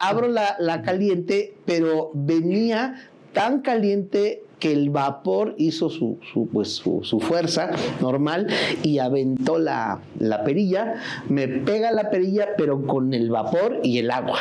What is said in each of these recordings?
abro la caliente, pero venía tan caliente que el vapor hizo su fuerza normal y aventó la perilla, me pega la perilla, pero con el vapor y el agua.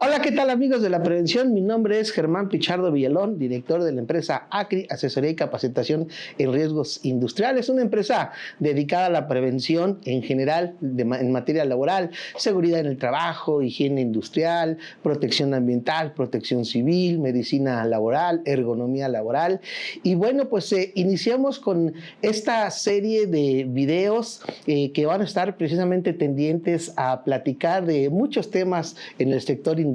Hola, ¿qué tal amigos de la prevención? Mi nombre es Germán Pichardo Villalón, director de la empresa ACRI, Asesoría y Capacitación en Riesgos Industriales, una empresa dedicada a la prevención en general en materia laboral, seguridad en el trabajo, higiene industrial, protección ambiental, protección civil, medicina laboral, ergonomía laboral. Y bueno, pues iniciamos con esta serie de videos que van a estar precisamente tendientes a platicar de muchos temas en el sector industrial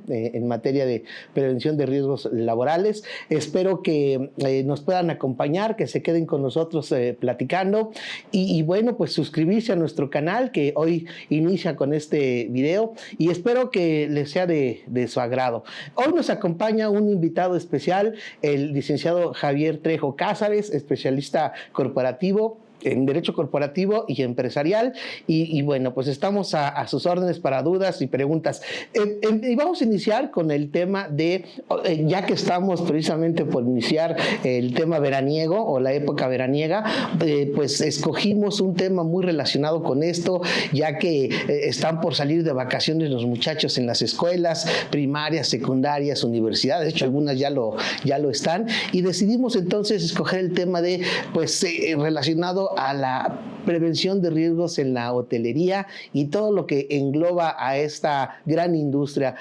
en materia de prevención de riesgos laborales. Espero que nos puedan acompañar, que se queden con nosotros platicando y bueno, pues suscribirse a nuestro canal que hoy inicia con este video y espero que les sea de su agrado. Hoy nos acompaña un invitado especial, el licenciado Javier Trejo Cázares, especialista corporativo en Derecho Corporativo y Empresarial. Y bueno, pues estamos a sus órdenes para dudas y preguntas. Y vamos a iniciar con el tema de, ya que estamos precisamente por iniciar el tema veraniego o la época veraniega, pues escogimos un tema muy relacionado con esto, ya que están por salir de vacaciones los muchachos en las escuelas primarias, secundarias, universidades. De hecho, algunas ya lo están. Y decidimos entonces escoger el tema de, pues, relacionado a la prevención de riesgos en la hotelería y todo lo que engloba a esta gran industria.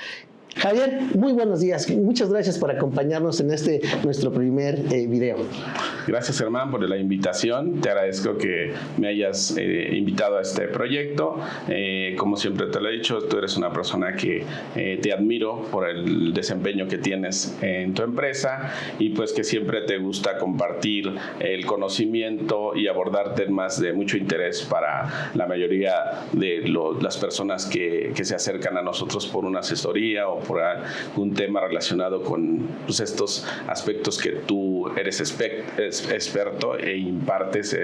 Javier, muy buenos días. Muchas gracias por acompañarnos en nuestro primer video. Gracias, Germán, por la invitación. Te agradezco que me hayas invitado a este proyecto. Como siempre te lo he dicho, tú eres una persona que te admiro por el desempeño que tienes en tu empresa y pues que siempre te gusta compartir el conocimiento y abordar temas de mucho interés para la mayoría de las personas que se acercan a nosotros por una asesoría o por un tema relacionado con pues, estos aspectos que tú eres experto e impartes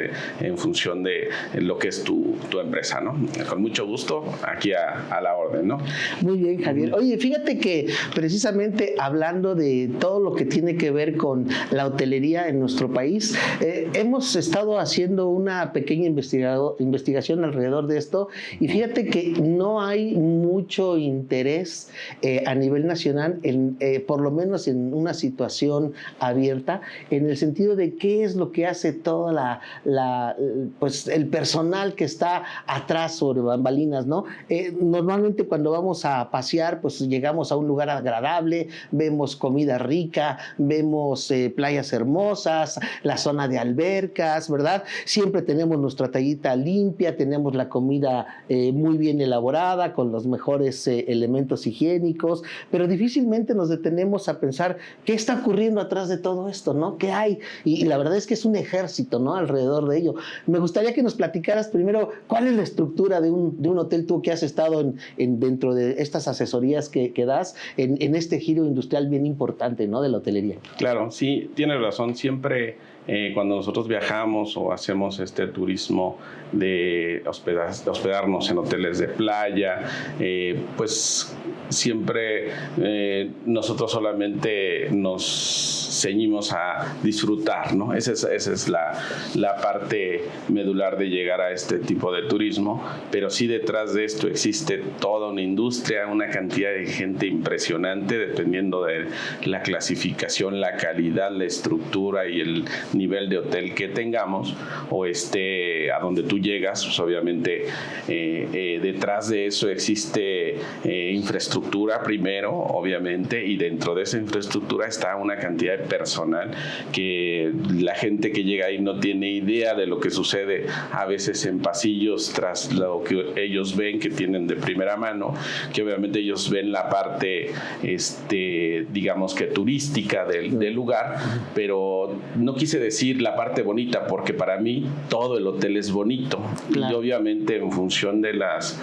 en función de lo que es tu empresa, ¿no? Con mucho gusto, aquí a la orden, ¿no? Muy bien, Javier. Oye, fíjate que precisamente hablando de todo lo que tiene que ver con la hotelería en nuestro país, hemos estado haciendo una pequeña investigación alrededor de esto y fíjate que no hay mucho interés a nivel nacional, por lo menos en una situación abierta, en el sentido de qué es lo que hace toda pues el personal que está atrás sobre bambalinas, ¿no? Normalmente cuando vamos a pasear, pues llegamos a un lugar agradable, vemos comida rica, vemos playas hermosas, la zona de albercas, ¿verdad? Siempre tenemos nuestra tallita limpia, tenemos la comida muy bien elaborada, con los mejores elementos higiénicos, pero difícilmente nos detenemos a pensar qué está ocurriendo atrás de todo esto, ¿no? ¿Qué hay? Y la verdad es que es un ejército, ¿no? Alrededor de ello. Me gustaría que nos platicaras primero cuál es la estructura de un hotel, tú que has estado dentro de estas asesorías que das en este giro industrial bien importante, ¿no? De la hotelería. Claro, sí, tienes razón. Siempre cuando nosotros viajamos o hacemos este turismo de hospedarnos en hoteles de playa, pues siempre nosotros solamente nos ceñimos a disfrutar, ¿no? Esa es la parte medular de llegar a este tipo de turismo, pero sí detrás de esto existe toda una industria, una cantidad de gente impresionante, dependiendo de la clasificación, la calidad, la estructura y el nivel de hotel que tengamos, o a donde tú llegas, pues obviamente detrás de eso existe infraestructura primero, obviamente, y dentro de esa infraestructura está una cantidad de personal que la gente que llega ahí no tiene idea de lo que sucede a veces en pasillos tras lo que ellos ven, que tienen de primera mano, que obviamente ellos ven la parte digamos que turística del lugar, pero no quise decir la parte bonita, porque para mí todo el hotel es bonito. Claro. Y obviamente en función de las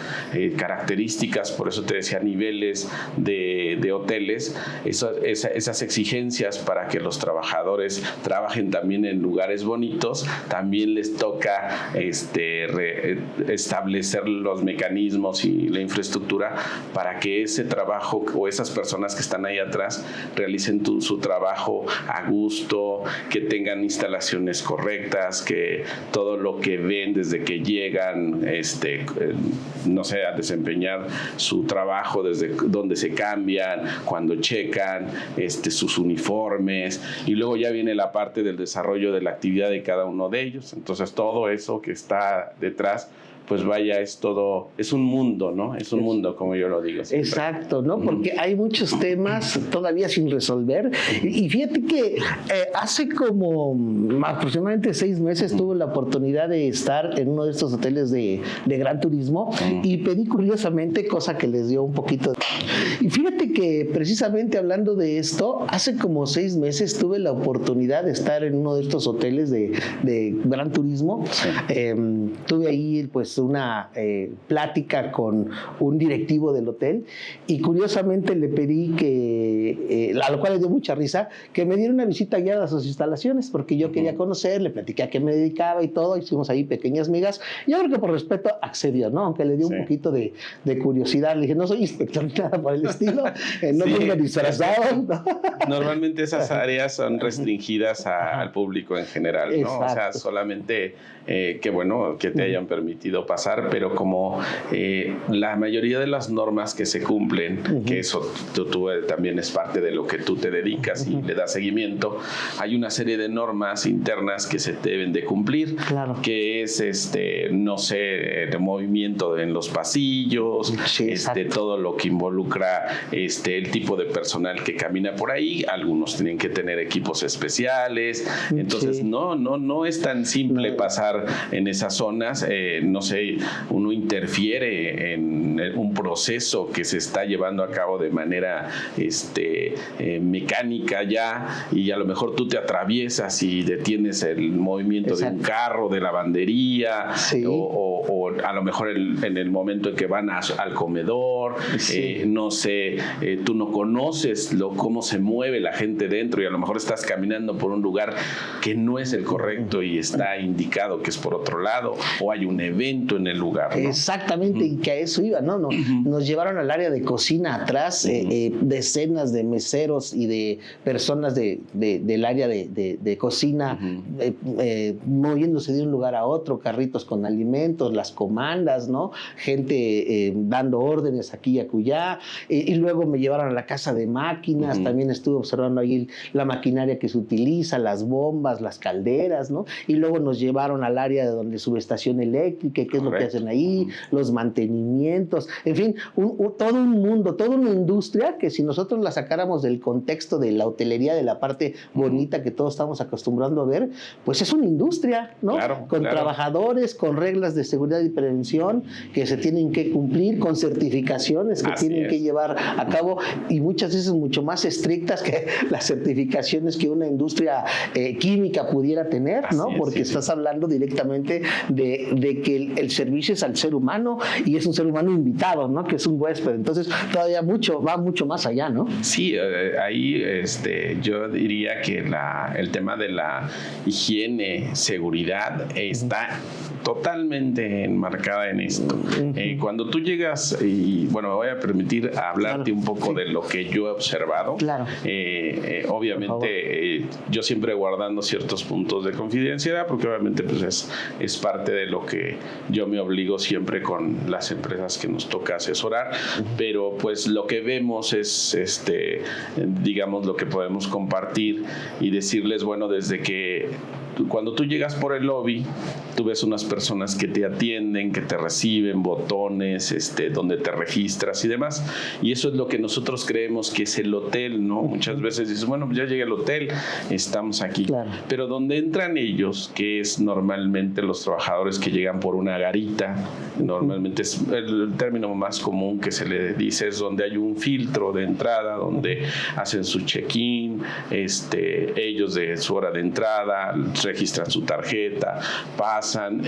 características, por eso te decía niveles de hoteles, esas exigencias para que los trabajadores trabajen también en lugares bonitos, también les toca establecer los mecanismos y la infraestructura para que ese trabajo o esas personas que están ahí atrás realicen su trabajo a gusto, que tengan instalaciones correctas, que todo lo que ven desde que llegan, no sé, a desempeñar su trabajo, desde donde se cambian, cuando checan, sus uniformes, y luego ya viene la parte del desarrollo de la actividad de cada uno de ellos. Entonces todo eso que está detrás, pues vaya, es un mundo, ¿no? Es un mundo, como yo lo digo siempre. Exacto, ¿no? Porque hay muchos temas todavía sin resolver. Y fíjate que hace como aproximadamente 6 meses tuve la oportunidad de estar en uno de estos hoteles de Gran Turismo y pedí curiosamente, cosa que les dio un poquito. Y fíjate que precisamente hablando de esto, hace como 6 meses tuve la oportunidad de estar en uno de estos hoteles de Gran Turismo. Tuve ahí, pues, una plática con un directivo del hotel, y curiosamente le pedí a lo cual le dio mucha risa, que me diera una visita guiada a sus instalaciones, porque yo quería conocer, le platiqué a qué me dedicaba y todo, hicimos ahí pequeñas migas. Yo creo que por respeto accedió, ¿no? Aunque le dio un poquito de curiosidad. Le dije, no soy inspector ni nada por el estilo, no vengo disfrazado. ¿No? Normalmente esas áreas son restringidas al público en general, ¿no? Exacto. O sea, solamente qué bueno que te hayan permitido pasar, pero como la mayoría de las normas que se cumplen, que eso tú también es parte de lo que tú te dedicas y le das seguimiento, hay una serie de normas internas que se deben de cumplir, claro, que es no sé, el movimiento en los pasillos, sí, todo lo que involucra el tipo de personal que camina por ahí. Algunos tienen que tener equipos especiales, entonces sí, no es tan simple pasar en esas zonas. No sé, uno interfiere en un proceso que se está llevando a cabo de manera mecánica ya, y a lo mejor tú te atraviesas y detienes el movimiento, exacto, de un carro, de lavandería, sí, o a lo mejor en el momento en que van al comedor, sí, no sé, tú no conoces cómo se mueve la gente dentro, y a lo mejor estás caminando por un lugar que no es el correcto y está indicado que es por otro lado, o hay un evento en el lugar, ¿no? Exactamente, y que a eso iba, ¿no? Nos llevaron al área de cocina atrás, decenas de meseros y de personas del área de cocina, moviéndose de un lugar a otro, carritos con alimentos, las comandas, ¿no? Gente dando órdenes aquí y acullá, y luego me llevaron a la casa de máquinas, también estuve observando ahí la maquinaria que se utiliza, las bombas, las calderas, ¿no? Y luego nos llevaron al área de donde subestación eléctrica, qué es lo que hacen ahí, los mantenimientos, en fin, todo un mundo, toda una industria que si nosotros la sacáramos del contexto de la hotelería, de la parte bonita que todos estamos acostumbrando a ver, pues es una industria, ¿no? Claro, con trabajadores, con reglas de seguridad y prevención que se tienen que cumplir, con certificaciones que tienen que llevar a cabo, y muchas veces mucho más estrictas que las certificaciones que una industria química pudiera tener, ¿no? Porque estás hablando directamente de que el servicio es al ser humano y es un ser humano invitado, ¿no? Que es un huésped. Entonces, todavía va mucho más allá, ¿no? Sí, ahí yo diría que el tema de la higiene, seguridad, está totalmente enmarcada en esto. Cuando tú llegas, y bueno, me voy a permitir hablarte un poco de lo que yo he observado. Claro. Obviamente, yo siempre guardando ciertos puntos de confidencialidad, porque obviamente pues es parte de lo que yo me obligo siempre con las empresas que nos toca asesorar, pero pues lo que vemos es, digamos, lo que podemos compartir y decirles, bueno, desde que cuando tú llegas por el lobby, tú ves unas personas que te atienden, que te reciben, botones, donde te registras y demás. Y eso es lo que nosotros creemos que es el hotel, ¿no? Muchas veces dices, bueno, pues ya llegué al hotel, estamos aquí. Claro. Pero donde entran ellos, que es normalmente los trabajadores que llegan por una garita, normalmente es el término más común que se le dice, es donde hay un filtro de entrada, donde hacen su check-in, ellos de su hora de entrada, registran su tarjeta, pasan,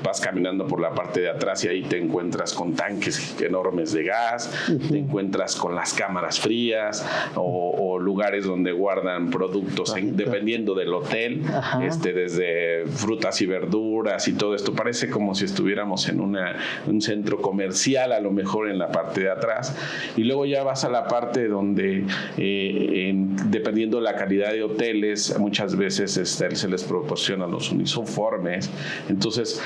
vas caminando por la parte de atrás y ahí te encuentras con tanques enormes de gas, te encuentras con las cámaras frías o lugares donde guardan productos dependiendo del hotel, desde frutas y verduras y todo esto. Parece como si estuviéramos en un centro comercial, a lo mejor en la parte de atrás, y luego ya vas a la parte donde dependiendo de la calidad de hoteles, muchas veces se les proporcionan los uniformes. Entonces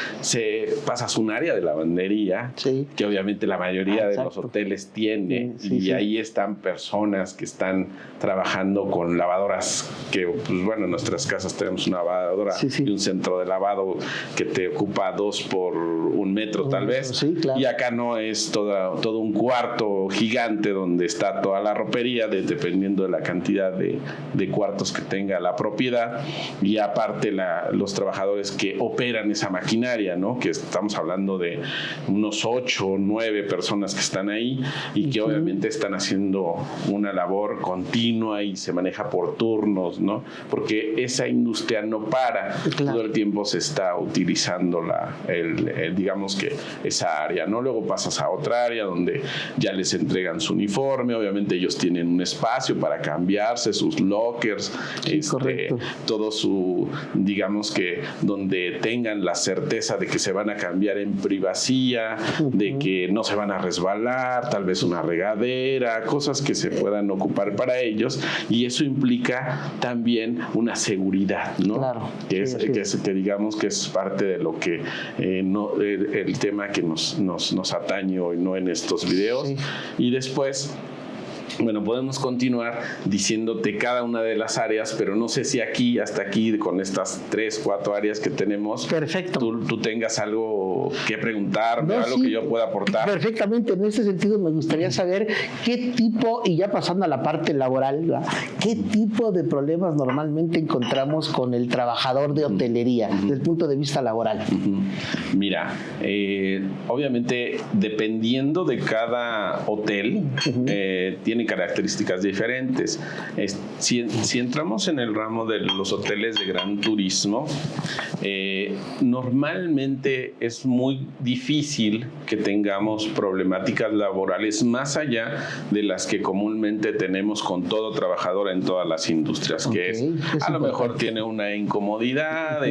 pasas un área de lavandería, que obviamente la mayoría de los hoteles tiene, y ahí están personas que están trabajando con lavadoras que, pues bueno, en nuestras casas tenemos una lavadora y un centro de lavado que te ocupa 2 por 1 metro tal vez, y acá no, es todo un cuarto gigante donde está toda la ropería, dependiendo de la cantidad de cuartos que tenga la propiedad, y aparte los trabajadores que operan esa maquinaria, ¿no? Que estamos hablando de unos 8 o 9 personas que están ahí y que obviamente están haciendo una labor continua y se maneja por turnos, ¿no? Porque esa industria no para, todo el tiempo se está utilizando digamos que esa área, ¿no? Luego pasas a otra área donde ya les entregan su uniforme, obviamente ellos tienen un espacio para cambiarse, sus lockers, todo digamos que donde tengan la certeza de que se van a cambiar en privacidad, de que no se van a resbalar, tal vez una regadera, cosas que se puedan ocupar para ellos, y eso implica también una seguridad, ¿no? Claro. Que digamos que es parte de lo que el tema que nos atañe hoy, ¿no? En estos videos. Y después, bueno, podemos continuar diciéndote cada una de las áreas, pero no sé si hasta aquí, con estas 3, 4 áreas que tenemos, perfecto, tú tengas algo que preguntarme, algo que yo pueda aportar. Perfectamente, en ese sentido me gustaría saber qué tipo, y ya pasando a la parte laboral, ¿verdad? ¿Qué tipo de problemas normalmente encontramos con el trabajador de hotelería desde el punto de vista laboral? Mira, obviamente dependiendo de cada hotel, tiene características diferentes. Si entramos en el ramo de los hoteles de gran turismo, normalmente es muy difícil que tengamos problemáticas laborales más allá de las que comúnmente tenemos con todo trabajador en todas las industrias, que es a lo mejor tiene una incomodidad,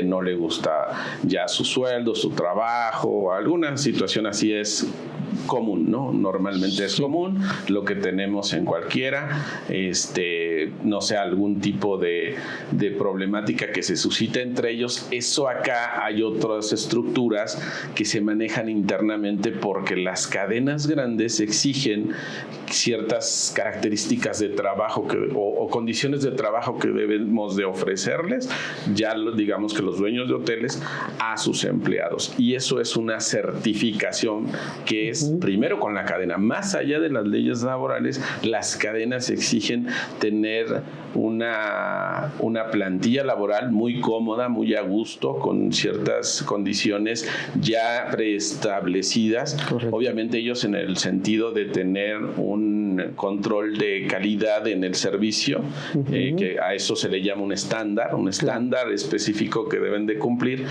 no le gusta ya su sueldo, su trabajo, alguna situación así es común, ¿no? Normalmente es común lo que tenemos en cualquiera, no sé, algún tipo de problemática que se suscita entre ellos. Eso acá hay otras estructuras que se manejan internamente porque las cadenas grandes exigen ciertas características de trabajo o condiciones de trabajo que debemos de ofrecerles, ya digamos que los dueños de hoteles, a sus empleados. Y eso es una certificación que es primero con la cadena. Más allá de las leyes laborales, las cadenas exigen tener una plantilla laboral muy cómoda, muy a gusto, con ciertas condiciones ya preestablecidas. Correcto. Obviamente ellos en el sentido de tener un control de calidad en el servicio, que a eso se le llama un estándar específico que deben de cumplir.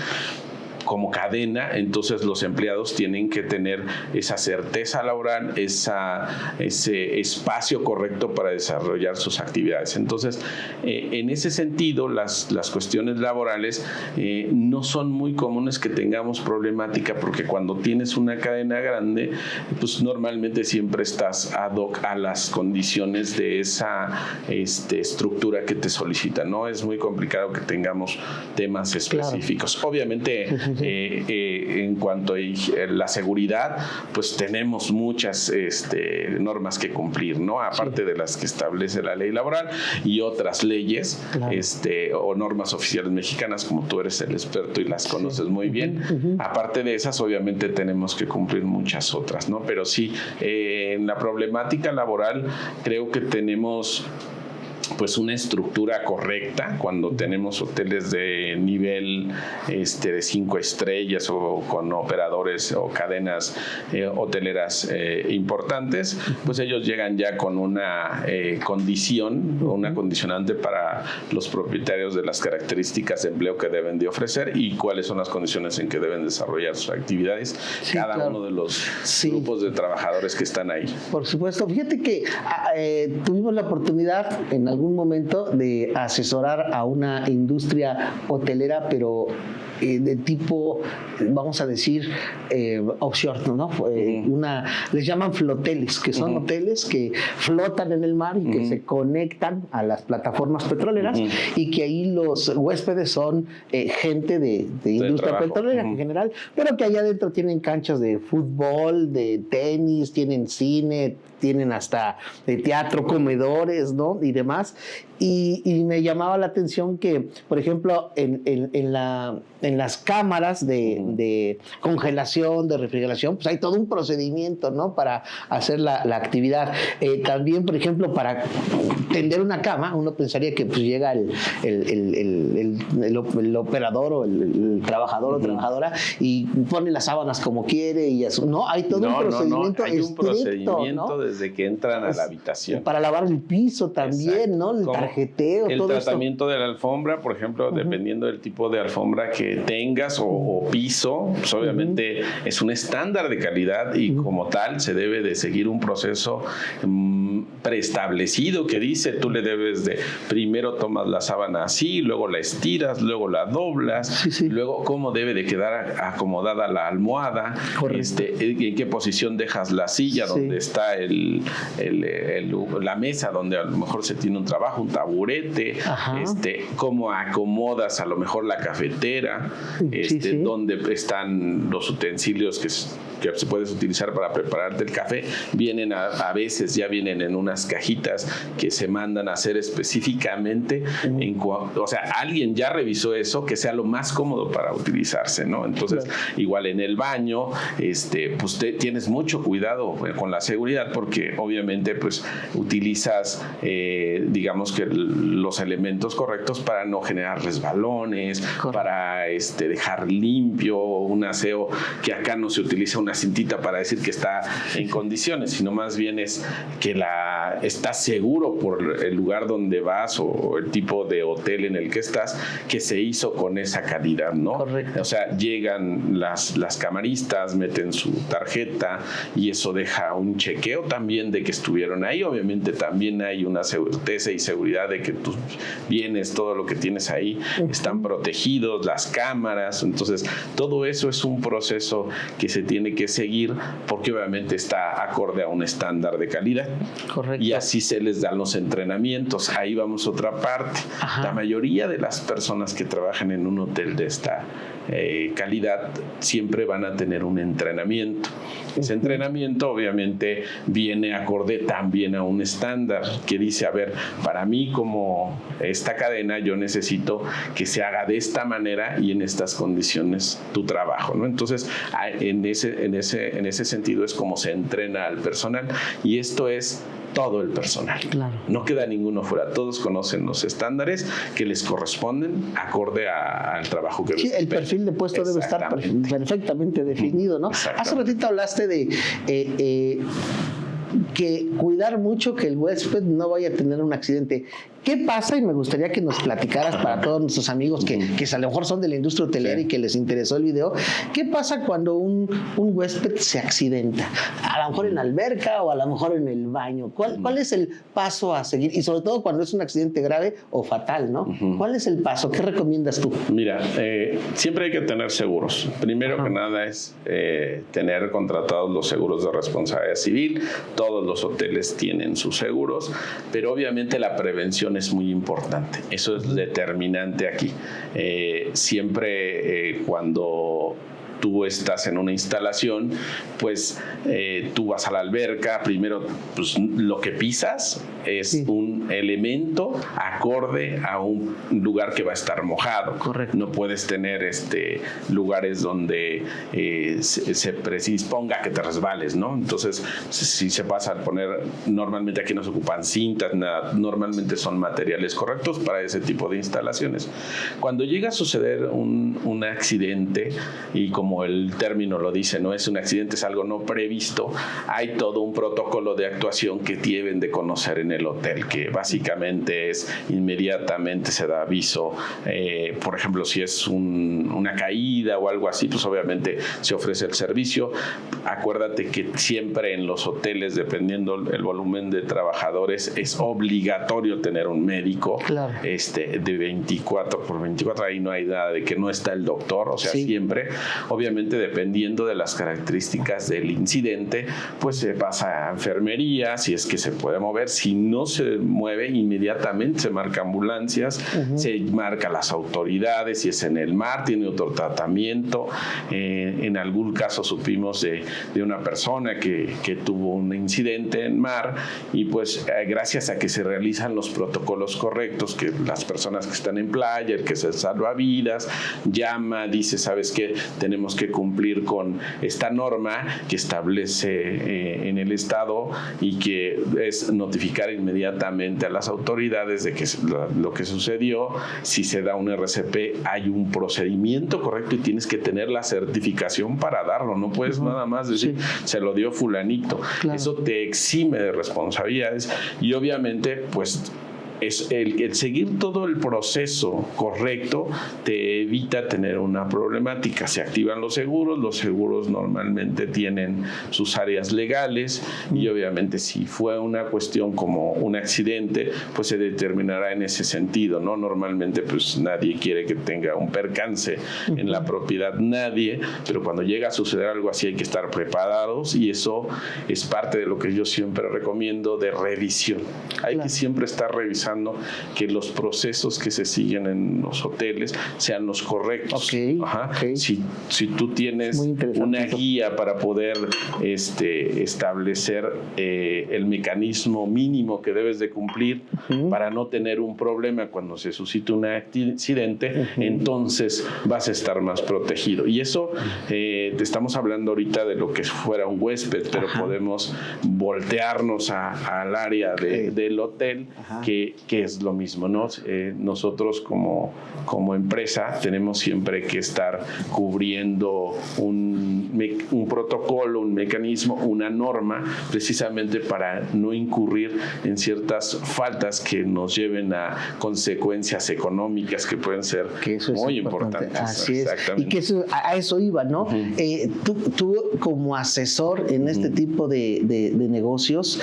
como cadena, entonces los empleados tienen que tener esa certeza laboral, ese espacio correcto para desarrollar sus actividades. Entonces, en ese sentido, las cuestiones laborales no son muy comunes que tengamos problemática, porque cuando tienes una cadena grande, pues normalmente siempre estás ad hoc a las condiciones de esa estructura que te solicita, ¿no? Es muy complicado que tengamos temas específicos. Claro. Obviamente, en cuanto a la seguridad, pues tenemos muchas normas que cumplir, ¿no? Aparte de las que establece la ley laboral y otras leyes, claro, o normas oficiales mexicanas, como tú eres el experto y las conoces muy bien. Aparte de esas, obviamente tenemos que cumplir muchas otras, ¿no? Pero sí, en la problemática laboral creo que tenemos pues una estructura correcta cuando tenemos hoteles de nivel de 5 estrellas o con operadores o cadenas hoteleras importantes, pues ellos llegan ya con una una condicionante para los propietarios de las características de empleo que deben de ofrecer y cuáles son las condiciones en que deben desarrollar sus actividades, cada claro, uno de los grupos de trabajadores que están ahí. Por supuesto, fíjate que tuvimos la oportunidad en algún momento de asesorar a una industria hotelera, pero de tipo, vamos a decir, offshore, ¿no? Les llaman floteles, que son hoteles que flotan en el mar y que se conectan a las plataformas petroleras y que ahí los huéspedes son gente de industria petrolera en general, pero que allá adentro tienen canchas de fútbol, de tenis, tienen cine, tienen hasta de teatro, comedores, ¿no? Y demás. Y me llamaba la atención que, por ejemplo, en las cámaras de congelación, de refrigeración, pues hay todo un procedimiento, ¿no? Para hacer la actividad. También, por ejemplo, para tender una cama, uno pensaría que pues llega el operador o el trabajador o trabajadora y pone las sábanas como quiere y eso. No, hay todo un procedimiento hay estricto, un procedimiento, ¿no? Desde que entran a la habitación. Para lavar el piso también, ¿no? El tarjeteo, el todo tratamiento esto. de la alfombra, por ejemplo, dependiendo del tipo de alfombra que tengas o piso, pues obviamente es un estándar de calidad y como tal se debe de seguir un proceso preestablecido que dice tú le debes de primero tomas la sábana así, luego la estiras, luego la doblas, luego cómo debe de quedar acomodada la almohada, en qué posición dejas la silla, donde está la mesa donde a lo mejor se tiene un trabajo, un taburete, cómo acomodas a lo mejor la cafetera, donde están los utensilios que se puedes utilizar para prepararte el café, vienen a veces ya vienen en unas cajitas que se mandan a hacer específicamente, o sea, alguien ya revisó eso, que sea lo más cómodo para utilizarse, ¿no? Entonces, igual en el baño, pues tienes mucho cuidado con la seguridad, porque obviamente pues utilizas, digamos que los elementos correctos para no generar resbalones, para dejar limpio un aseo, que acá no se utiliza una cintita para decir que está en condiciones, sino más bien es que estás seguro por el lugar donde vas o el tipo de hotel en el que estás, que se hizo con esa calidad, ¿no? Correcto. O sea, llegan las camaristas, meten su tarjeta y eso deja un chequeo también de que estuvieron ahí. Obviamente también hay una certeza y seguridad de que tus bienes, todo lo que tienes ahí, están protegidos, las cámaras. Entonces, todo eso es un proceso que se tiene que seguir porque obviamente está acorde a un estándar de calidad. Correcto. Y así se les dan los entrenamientos. Ahí vamos a otra parte. La mayoría de las personas que trabajan en un hotel de esta calidad siempre van a tener un entrenamiento. Ese entrenamiento obviamente viene acorde también a un estándar que dice, a ver, para mí como esta cadena yo necesito que se haga de esta manera y en estas condiciones tu trabajo, ¿no? Entonces, en ese sentido es como se entrena al personal y esto es todo el personal. Claro. No queda ninguno fuera. Todos conocen los estándares que les corresponden acorde al trabajo que el perfil de puesto debe estar perfectamente definido, ¿no? Hace ratito hablaste de que cuidar mucho que el huésped no vaya a tener un accidente. ¿Qué pasa? Y me gustaría que nos platicaras para todos nuestros amigos que a lo mejor son de la industria hotelera y que les interesó el video. ¿Qué pasa cuando un huésped se accidenta? A lo mejor en la alberca o a lo mejor en el baño. ¿Cuál es el paso a seguir? Y sobre todo cuando es un accidente grave o fatal, ¿no? ¿Cuál es el paso? ¿Qué recomiendas tú? Mira, siempre hay que tener seguros. Primero que nada es tener contratados los seguros de responsabilidad civil. Todos los hoteles tienen sus seguros, pero obviamente la prevención es muy importante. Eso es determinante aquí. Siempre cuando tú estás en una instalación, pues tú vas a la alberca, primero pues lo que pisas es un elemento acorde a un lugar que va a estar mojado. Correcto. No puedes tener lugares donde se predisponga que te resbales, ¿no? Entonces, si se pasa a poner, normalmente aquí no se ocupan cintas, normalmente son materiales correctos para ese tipo de instalaciones. Cuando llega a suceder un accidente, y como el término lo dice, no es un accidente, es algo no previsto, hay todo un protocolo de actuación que deben de conocer en el hotel, que básicamente es inmediatamente se da aviso, por ejemplo, si es una caída o algo así, pues obviamente se ofrece el servicio. Acuérdate que siempre en los hoteles, dependiendo el volumen de trabajadores, es obligatorio tener un médico. Claro. De 24/24, ahí no hay nada de que no está el doctor, o sea, siempre, obviamente dependiendo de las características del incidente, pues se pasa a enfermería, si es que se puede mover. Si no se mueve, inmediatamente se marca ambulancias, se marca las autoridades, si es en el mar, tiene otro tratamiento. En algún caso supimos de una persona que tuvo un incidente en mar, y pues gracias a que se realizan los protocolos correctos, que las personas que están en playa, el que se salva vidas, llama, dice, ¿sabes qué? Tenemos que cumplir con esta norma que establece en el estado, y que es notificar inmediatamente a las autoridades de que lo que sucedió. Si se da un RCP, hay un procedimiento correcto y tienes que tener la certificación para darlo. No puedes nada más decir, se lo dio fulanito. Claro. Eso te exime de responsabilidades, y obviamente pues es el seguir todo el proceso correcto te evita tener una problemática. Se activan los seguros normalmente tienen sus áreas legales, y obviamente si fue una cuestión como un accidente, pues se determinará en ese sentido, ¿no? Normalmente pues nadie quiere que tenga un percance en la propiedad, nadie, pero cuando llega a suceder algo así hay que estar preparados, y eso es parte de lo que yo siempre recomiendo de revisión. Hay que siempre estar revisando que los procesos que se siguen en los hoteles sean los correctos. Si tú tienes una guía para poder establecer el mecanismo mínimo que debes de cumplir para no tener un problema cuando se suscite un accidente, entonces vas a estar más protegido. Y eso te estamos hablando ahorita de lo que fuera un huésped, pero podemos voltearnos al área del hotel, que es lo mismo, ¿no? Nosotros como empresa tenemos siempre que estar cubriendo un protocolo, un mecanismo, una norma, precisamente para no incurrir en ciertas faltas que nos lleven a consecuencias económicas que pueden ser muy importantes. Así es. Y que a eso iba, ¿no? Tú como asesor en este tipo de negocios,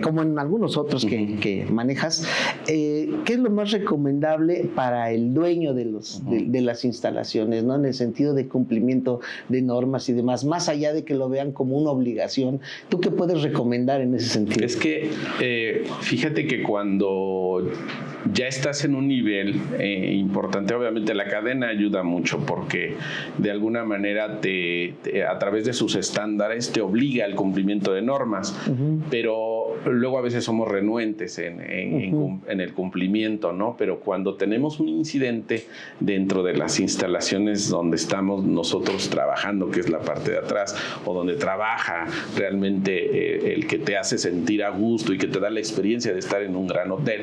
como en algunos otros que manejas, ¿qué es lo más recomendable para el dueño de las instalaciones, ¿no? En el sentido de cumplimiento de normas y demás, más allá de que lo vean como una obligación? ¿Tú qué puedes recomendar en ese sentido? Es que fíjate que cuando ya estás en un nivel importante, obviamente la cadena ayuda mucho, porque de alguna manera a través de sus estándares te obliga al cumplimiento de normas, pero luego a veces somos renuentes en el cumplimiento, ¿no? Pero cuando tenemos un incidente dentro de las instalaciones donde estamos nosotros trabajando, que es la parte de atrás, o donde trabaja realmente el que te hace sentir a gusto y que te da la experiencia de estar en un gran hotel,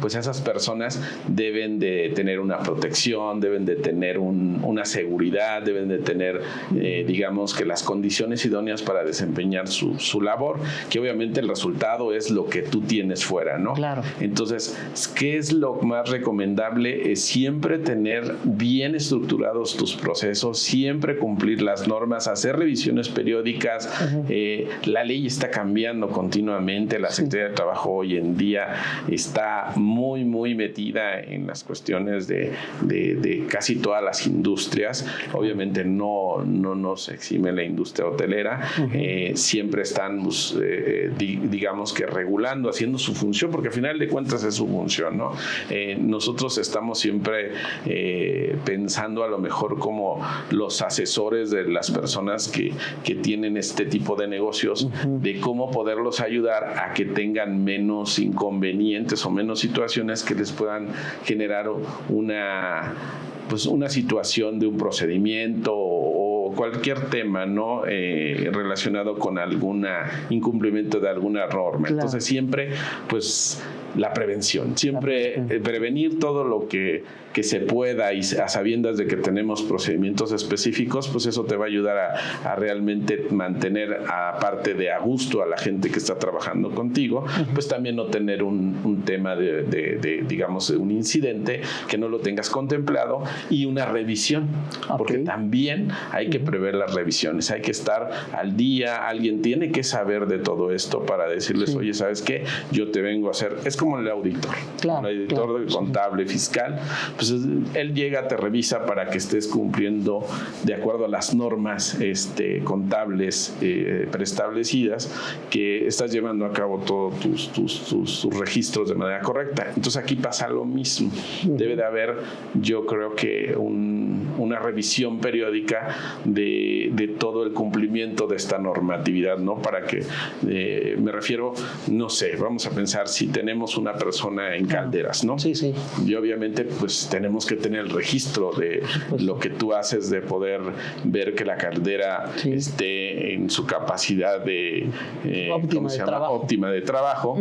pues esas personas deben de tener una protección, deben de tener una seguridad, deben de tener, digamos, que las condiciones idóneas para desempeñar su labor, que obviamente el resultado resultado es lo que tú tienes fuera, ¿no? Claro. Entonces, ¿qué es lo más recomendable? Es siempre tener bien estructurados tus procesos, siempre cumplir las normas, hacer revisiones periódicas. La ley está cambiando continuamente. La Secretaría de Trabajo hoy en día está muy, muy metida en las cuestiones de casi todas las industrias. Obviamente no nos exime la industria hotelera. Siempre están, digamos que regulando, haciendo su función, porque al final de cuentas es su función, ¿no? Nosotros estamos siempre pensando a lo mejor como los asesores de las personas que tienen este tipo de negocios, de cómo poderlos ayudar a que tengan menos inconvenientes o menos situaciones que les puedan generar una situación de un procedimiento o cualquier tema, ¿no? Relacionado con algún incumplimiento de alguna norma. Claro. Entonces siempre, pues, la prevención, siempre prevenir todo lo que se pueda, y a sabiendas de que tenemos procedimientos específicos, pues eso te va a ayudar a realmente mantener, aparte de a gusto a la gente que está trabajando contigo, pues también no tener un tema de digamos, un incidente que no lo tengas contemplado, y una revisión, porque también hay que prever las revisiones, hay que estar al día. Alguien tiene que saber de todo esto para decirles, oye, ¿sabes qué? Yo te vengo a hacer, es como el auditor, el auditor contable, fiscal, pues él llega, te revisa para que estés cumpliendo de acuerdo a las normas contables preestablecidas, que estás llevando a cabo todos tus registros de manera correcta. Entonces aquí pasa lo mismo. Debe de haber, yo creo que una revisión periódica de todo el cumplimiento de esta normatividad, ¿no? Para que, me refiero, no sé, vamos a pensar si tenemos una persona en calderas, ¿no? Sí. Y obviamente pues tenemos que tener el registro de lo que tú haces, de poder ver que la caldera esté en su capacidad de óptima de trabajo.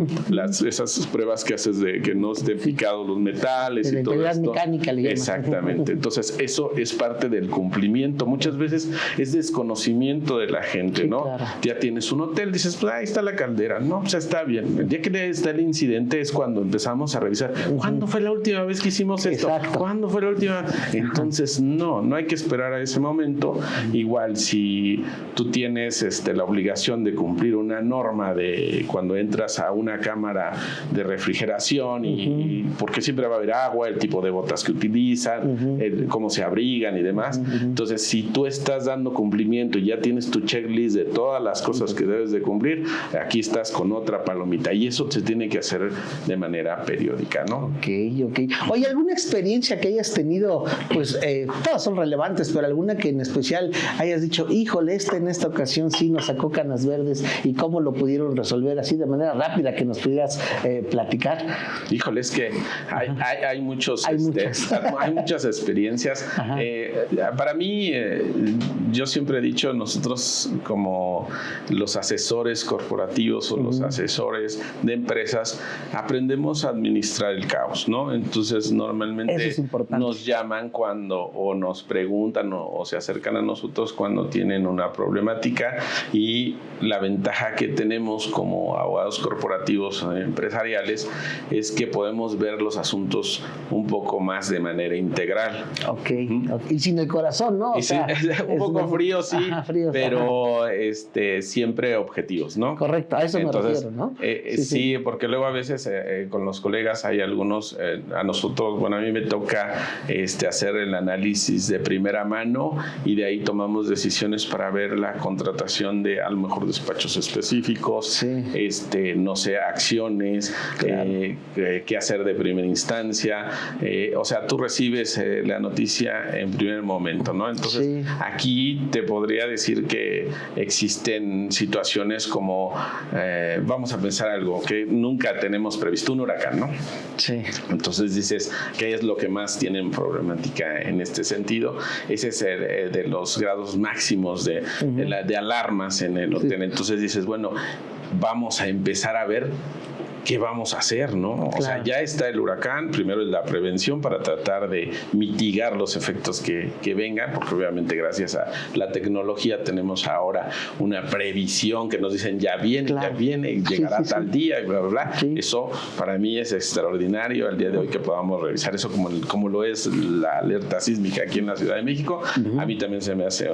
Esas pruebas que haces de que no estén picados los metales y todo esto. Mecánica, le llaman. Exactamente. Entonces eso es parte del cumplimiento. Muchas veces es desconocimiento de la gente, ¿no? Claro. Ya tienes un hotel, dices, pues ahí está la caldera, ¿no? Pues está bien. El día que está el incidente es cuando empezamos a revisar, ¿cuándo fue la última vez que hicimos esto? Exacto. ¿Cuándo fue la última? Entonces no hay que esperar a ese momento. Igual si tú tienes la obligación de cumplir una norma de cuando entras a una cámara de refrigeración, y porque siempre va a haber agua, el tipo de botas que utilizan, cómo se abrigan y demás. Entonces, si tú estás dando cumplimiento y ya tienes tu checklist de todas las cosas que debes de cumplir, aquí estás con otra palomita, y eso se tiene que hacer de manera periódica, ¿no? Ok. Oye, ¿alguna experiencia que hayas tenido? Pues todas son relevantes, pero alguna que en especial hayas dicho, híjole, en esta ocasión sí nos sacó canas verdes, y cómo lo pudieron resolver así de manera rápida, que nos pudieras platicar. Híjole, es que hay muchas experiencias. Para mí, yo siempre he dicho, nosotros como los asesores corporativos o los asesores de empresas, aprendemos a administrar el caos, ¿no? Entonces normalmente nos llaman o nos preguntan o se acercan a nosotros cuando tienen una problemática, y la ventaja que tenemos como abogados corporativos empresariales es que podemos ver los asuntos un poco más de manera integral. Y sin el corazón, ¿no? Un poco frío, sí, pero siempre objetivos, ¿no? Correcto, a eso me refiero, ¿no? Sí, porque luego a veces con los colegas hay algunos, a nosotros, bueno, a mí me toca hacer el análisis de primera mano, y de ahí tomamos decisiones para ver la contratación de a lo mejor despachos específicos, no sé, acciones, qué hacer de primera instancia. O sea, tú recibes la noticia en primer momento, ¿no? Entonces, aquí te podría decir que existen situaciones como, vamos a pensar algo que nunca tenemos previsto, un huracán, ¿no? Sí. Entonces dices, ¿qué es lo que más tienen problemática en este sentido? Ese es de los grados máximos de alarmas en el hotel. Entonces dices, bueno, vamos a empezar a ver ¿qué vamos a hacer, no? O sea, ya está el huracán, primero es la prevención para tratar de mitigar los efectos que vengan, porque obviamente gracias a la tecnología tenemos ahora una previsión que nos dicen ya viene, llegará tal día y bla, bla, bla. Sí. Eso para mí es extraordinario al día de hoy que podamos revisar eso como lo es la alerta sísmica aquí en la Ciudad de México. A mí también se me hace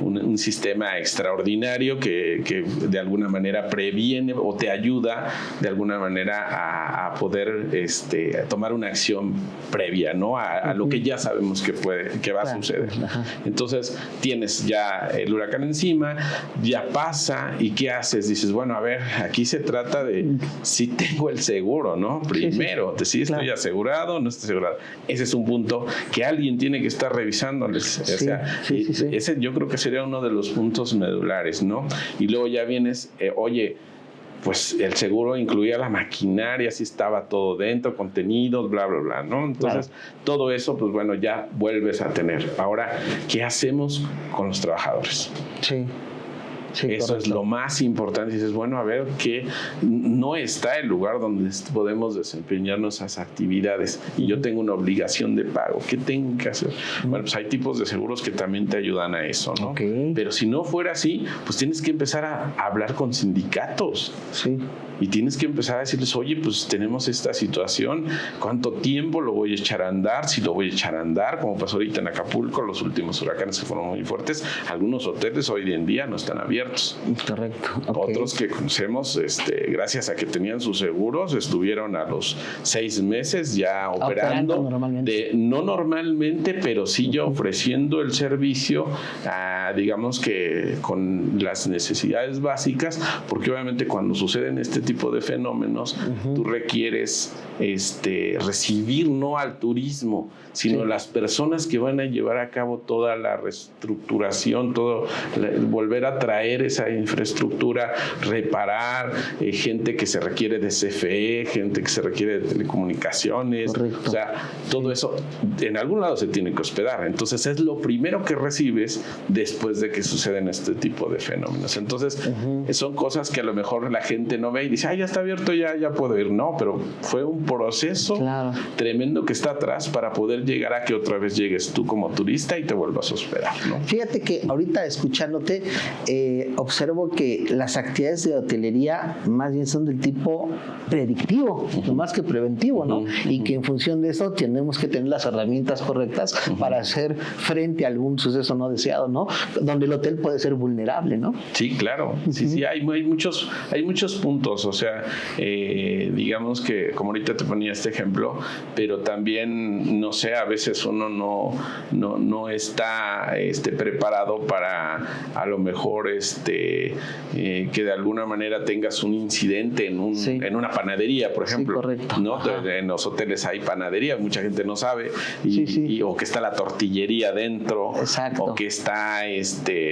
un sistema extraordinario que de alguna manera previene o te ayuda de alguna manera a poder tomar una acción previa, ¿no? A lo que ya sabemos que va a suceder. Entonces tienes ya el huracán encima, ya pasa, ¿y qué haces? Dices, bueno, a ver, aquí se trata de si tengo el seguro, ¿no? Primero, si estoy asegurado o no estoy asegurado. Ese es un punto que alguien tiene que estar revisándoles. O sea, ese yo creo que sería uno de los puntos medulares, ¿no? Y luego ya vienes, oye, pues el seguro incluía la maquinaria, si estaba todo dentro, contenidos, bla, bla, bla, ¿no? Entonces, todo eso, pues bueno, ya vuelves a tener. Ahora, ¿qué hacemos con los trabajadores? Sí, eso correcto. Es lo más importante. Dices, bueno, a ver, que no está el lugar donde podemos desempeñar nuestras actividades y yo tengo una obligación de pago. ¿Qué tengo que hacer? Bueno, pues hay tipos de seguros que también te ayudan a eso, ¿no? Pero si no fuera así, pues tienes que empezar a hablar con sindicatos. Y tienes que empezar a decirles, oye, pues tenemos esta situación, ¿cuánto tiempo lo voy a echar a andar? Si lo voy a echar a andar, como pasó ahorita en Acapulco, los últimos huracanes que fueron muy fuertes, algunos hoteles hoy en día no están abiertos. Correcto. Otros que conocemos, gracias a que tenían sus seguros, estuvieron a los 6 meses ya operando normalmente. No normalmente, pero sí ya ofreciendo el servicio, digamos que con las necesidades básicas, porque obviamente cuando suceden este tipo de fenómenos, tú requieres recibir no al turismo, sino las personas que van a llevar a cabo toda la reestructuración, volver a traer esa infraestructura, reparar, gente que se requiere de CFE, gente que se requiere de telecomunicaciones. Correcto. O sea, todo eso en algún lado se tiene que hospedar. Entonces es lo primero que recibes después de que suceden este tipo de fenómenos. Entonces son cosas que a lo mejor la gente no ve y dice, ya está abierto, ya puedo ir. No, pero fue un proceso tremendo que está atrás para poder llegar a que otra vez llegues tú como turista y te vuelvas a hospedar, ¿no? Fíjate que ahorita escuchándote observo que las actividades de hotelería más bien son del tipo predictivo, no más que preventivo, ¿no? Y que en función de eso tenemos que tener las herramientas correctas para hacer frente a algún suceso no deseado, ¿no? Donde el hotel puede ser vulnerable, ¿no? Sí, claro. Sí, hay muchos puntos. O sea, digamos que como ahorita te ponía este ejemplo, pero también, no sé, a veces uno no está preparado para a lo mejor que de alguna manera tengas un incidente en una panadería, por ejemplo. Correcto. ¿No? En los hoteles hay panaderías, mucha gente no sabe, o que está la tortillería dentro. Exacto. O que está,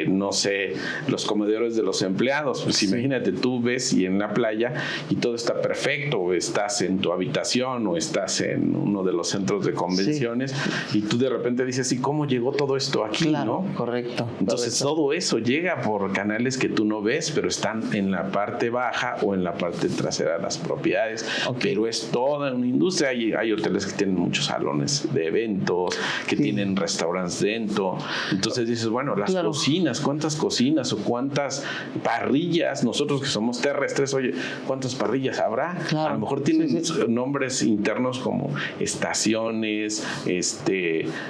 no sé, los comedores de los empleados. Pues imagínate, tú ves y en la playa y todo está perfecto, o estás en tu habitación o estás en uno de los centros de convenciones y tú de repente dices, ¿y cómo llegó todo esto aquí? Claro, ¿no? Correcto. Entonces todo eso llega por canales que tú no ves, pero están en la parte baja o en la parte trasera de las propiedades. Pero es toda una industria. Hay hoteles que tienen muchos salones de eventos, que tienen restaurantes dentro. Entonces dices, bueno, las cocinas, ¿cuántas cocinas o cuántas parrillas? Nosotros que somos terrestres, oye, ¿cuántas parrillas habrá? A lo mejor tienen nombres internos como estaciones,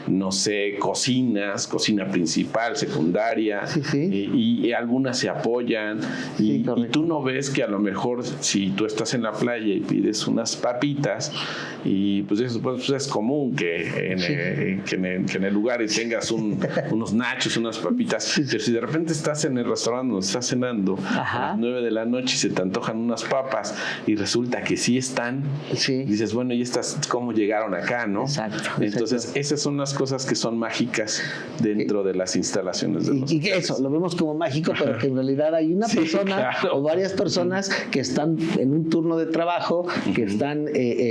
no sé, cocina principal, secundaria, y algunas se apoyan, y tú no ves que a lo mejor si tú estás en la playa y pides unas papitas, y pues eso pues es común que en el lugar tengas unos nachos, unas papitas, pero si de repente estás en el restaurante donde estás cenando a las 9 de la noche y se te antojan unas papas y resulta que sí están, dices, bueno, ¿y estas cómo llegaron acá, no? Exacto. Entonces esas son las cosas que son mágicas dentro de las instalaciones de los y eso lo vemos como mágico físico, pero que en realidad hay una persona o varias personas que están en un turno de trabajo, que están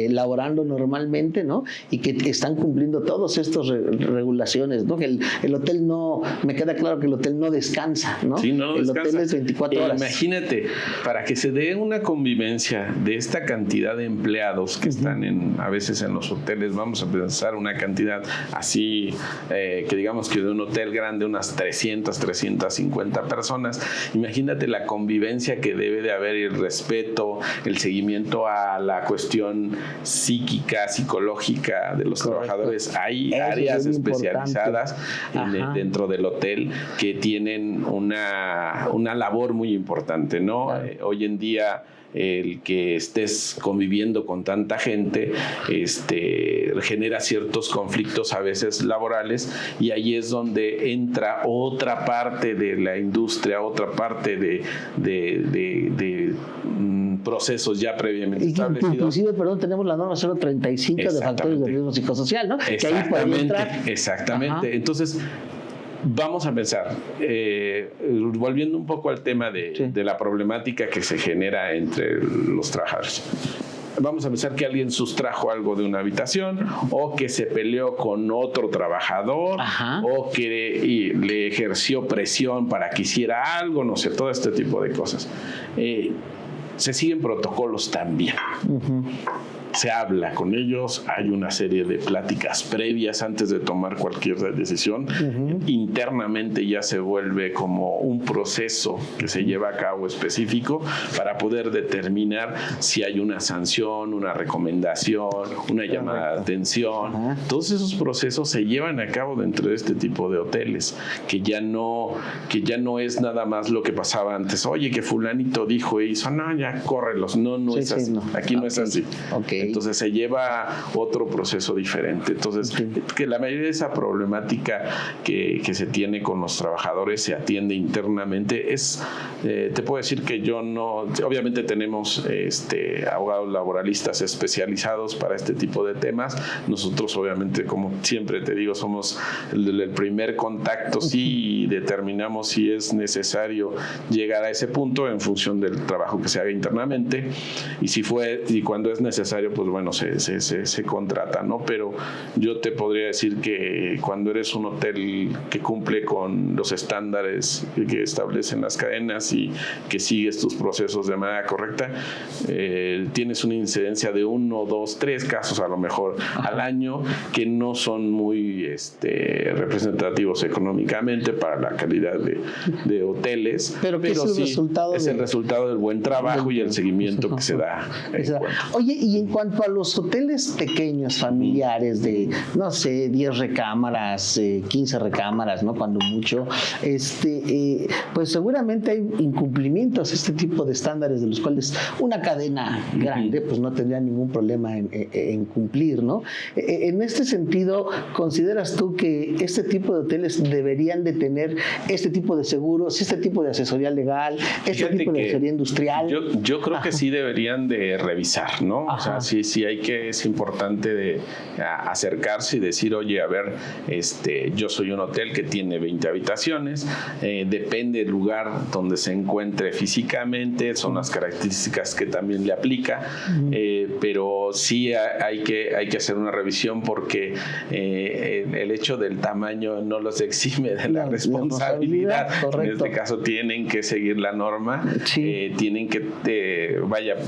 laborando normalmente, ¿no? Y que están cumpliendo todas estas regulaciones, ¿no? Que el hotel no, me queda claro que el hotel no descansa, ¿no? Sí, no el descansa. hotel es 24 horas. Imagínate, para que se dé una convivencia de esta cantidad de empleados que están a veces en los hoteles, vamos a pensar una cantidad así, que digamos que de un hotel grande, unas 350 personas, imagínate la convivencia que debe de haber, el respeto, el seguimiento a la cuestión psíquica, psicológica de los trabajadores. Hay áreas especializadas dentro del hotel que tienen una labor muy importante, ¿no? Claro. Hoy en día el que estés conviviendo con tanta gente genera ciertos conflictos a veces laborales, y ahí es donde entra otra parte de la industria, otra parte de procesos ya previamente establecidos. Inclusive, tenemos la norma 035 de factores de riesgo psicosocial, ¿no? Que ahí puede entrar. Exactamente. Entonces, vamos a pensar, volviendo un poco al tema de la problemática que se genera entre los trabajadores. Vamos a pensar que alguien sustrajo algo de una habitación, o que se peleó con otro trabajador, o que le ejerció presión para que hiciera algo, no sé, todo este tipo de cosas. Se siguen protocolos también. Se habla con ellos, hay una serie de pláticas previas antes de tomar cualquier decisión. Internamente ya se vuelve como un proceso que se lleva a cabo específico para poder determinar si hay una sanción, una recomendación, una llamada de atención. Todos esos procesos se llevan a cabo dentro de este tipo de hoteles, que ya no es nada más lo que pasaba antes. Oye, que fulanito dijo e hizo, no, ya córrelos. No es así. No. Aquí no es así. Entonces se lleva otro proceso diferente. Entonces, que la mayoría de esa problemática que se tiene con los trabajadores se atiende internamente. Te puedo decir que yo no, obviamente tenemos abogados laboralistas especializados para este tipo de temas. Nosotros, obviamente, como siempre te digo, somos el primer contacto, sí, y determinamos si es necesario llegar a ese punto en función del trabajo que se haga internamente, y cuando es necesario, pues bueno, se contrata, ¿no? Pero yo te podría decir que cuando eres un hotel que cumple con los estándares que establecen las cadenas y que sigues tus procesos de manera correcta, tienes una incidencia de 1, 2, 3 casos a lo mejor al año, que no son muy representativos económicamente para la calidad de hoteles, pero sí es el resultado del buen trabajo y el seguimiento que se da. Oye, y en cuanto a los hoteles pequeños, familiares, de, no sé, 10 recámaras, 15 recámaras, ¿no? Cuando mucho, pues seguramente hay incumplimientos, este tipo de estándares de los cuales una cadena grande, pues no tendría ningún problema en cumplir, ¿no? En este sentido, ¿consideras tú que este tipo de hoteles deberían de tener este tipo de seguros, este tipo de asesoría legal, tipo de asesoría industrial? Yo creo que sí deberían de revisar, ¿no? O sea, sí es importante de acercarse y decir, oye, a ver, yo soy un hotel que tiene 20 habitaciones, depende del lugar donde se encuentre físicamente, son las características que también le aplica, pero sí hay que hacer una revisión, porque el hecho del tamaño no los exime de la responsabilidad. En este caso tienen que seguir la norma, tienen que,